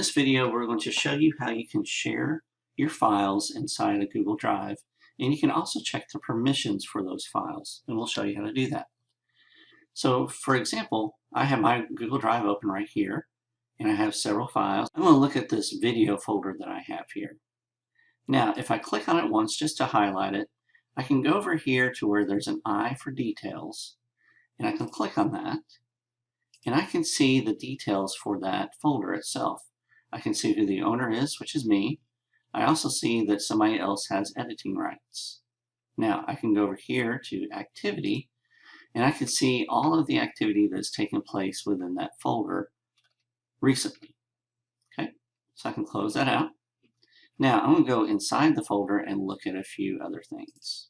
this video, we're going to show you how you can share your files inside a Google Drive, and you can also check the permissions for those files, and we'll show you how to do that. So for example, I have my Google Drive open right here, and I have several files. I'm going to look at this video folder that I have here. Now, if I click on it once just to highlight it, I can go over here to where there's an I for details, and I can click on that, and I can see the details for that folder itself. I can see who the owner is, which is me. I also see that somebody else has editing rights. Now, I can go over here to activity, and I can see all of the activity that's taken place within that folder recently. Okay, so I can close that out. Now, I'm going to go inside the folder and look at a few other things.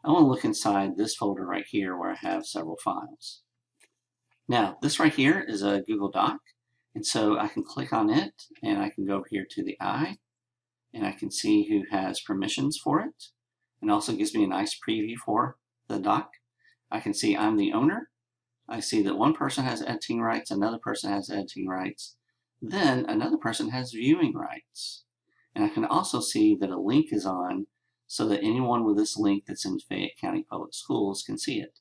I want to look inside this folder right here where I have several files. Now, this right here is a Google Doc, and so I can click on it, and I can go over here to the I, and I can see who has permissions for it, and also gives me a nice preview for the doc. I can see I'm the owner. I see that one person has editing rights, another person has editing rights, then another person has viewing rights. And I can also see that a link is on so that anyone with this link that's in Fayette County Public Schools can see it.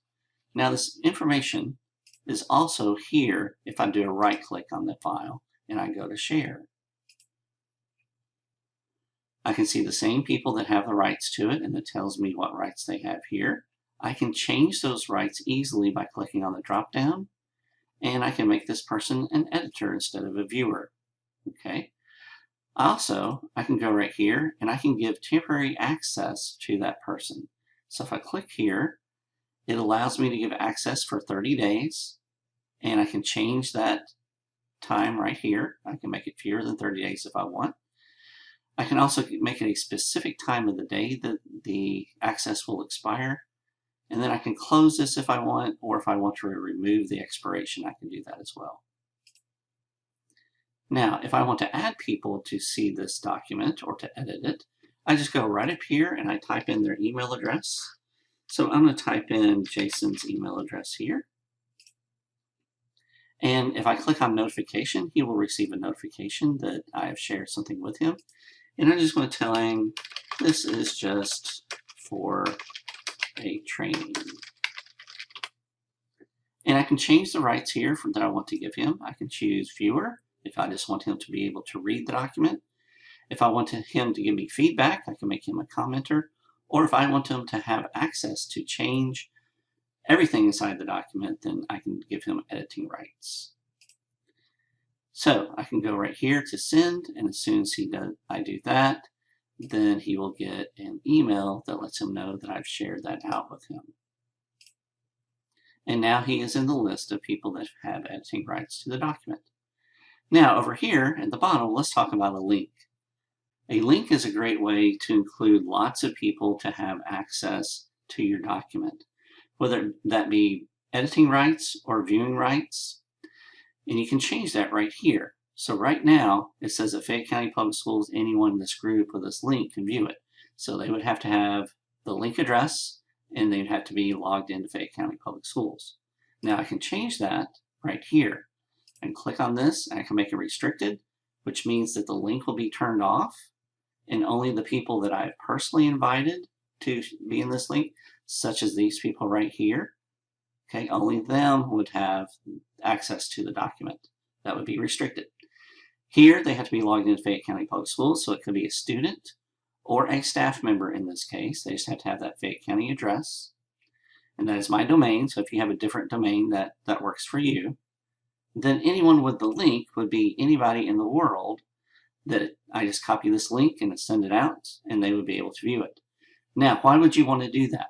Now, this information is also here if I do a right click on the file and I go to share. I can see the same people that have the rights to it, and it tells me what rights they have here. I can change those rights easily by clicking on the drop down, and I can make this person an editor instead of a viewer. Okay. Also, I can go right here and I can give temporary access to that person. So if I click here, it allows me to give access for 30 days, and I can change that time right here. I can make it fewer than 30 days if I want. I can also make it a specific time of the day that the access will expire, and then I can close this if I want, or if I want to remove the expiration, I can do that as well. Now, if I want to add people to see this document or to edit it, I just go right up here and I type in their email address. So I'm going to type in Jason's email address here. And if I click on notification, he will receive a notification that I have shared something with him. And I'm just going to tell him this is just for a training. And I can change the rights here that I want to give him. I can choose viewer if I just want him to be able to read the document. If I want him to give me feedback, I can make him a commenter. Or if I want him to have access to change everything inside the document, then I can give him editing rights. So I can go right here to send, and as soon as I do that, then he will get an email that lets him know that I've shared that out with him. And now he is in the list of people that have editing rights to the document. Now over here at the bottom, let's talk about a link. A link is a great way to include lots of people to have access to your document, whether that be editing rights or viewing rights. And you can change that right here. So right now, it says that Fayette County Public Schools, anyone in this group with this link can view it. So they would have to have the link address, and they'd have to be logged into Fayette County Public Schools. Now I can change that right here. I can click on this, and I can make it restricted, which means that the link will be turned off, and only the people that I've personally invited to be in this link, such as these people right here, okay, only them would have access to the document. That would be restricted. Here, they have to be logged into Fayette County Public Schools, so it could be a student or a staff member in this case. They just have to have that Fayette County address. And that is my domain, so if you have a different domain that works for you, then anyone with the link would be anybody in the world that I just copy this link and send it out, and they would be able to view it. Now, why would you want to do that?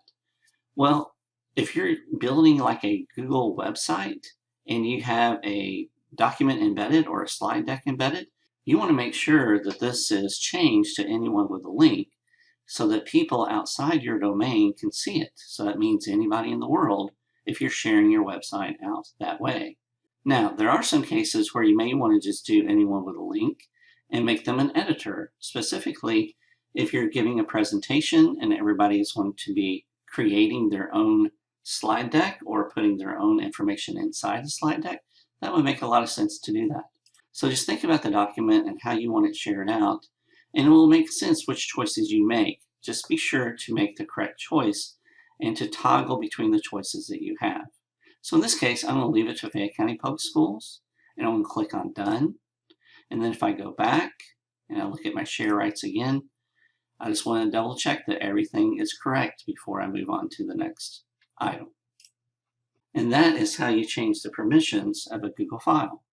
Well, if you're building like a Google website and you have a document embedded or a slide deck embedded, you want to make sure that this is changed to anyone with a link so that people outside your domain can see it. So that means anybody in the world if you're sharing your website out that way. Now, there are some cases where you may want to just do anyone with a link and make them an editor, specifically if you're giving a presentation and everybody is going to be creating their own slide deck or putting their own information inside the slide deck. That would make a lot of sense to do that. So just think about the document and how you want it shared out, and it will make sense which choices you make. Just be sure to make the correct choice and to toggle between the choices that you have. So in this case, I'm going to leave it to Fayette County Public Schools, and I'm going to click on Done. And then if I go back and I look at my share rights again, I just want to double check that everything is correct before I move on to the next item. And that is how you change the permissions of a Google file.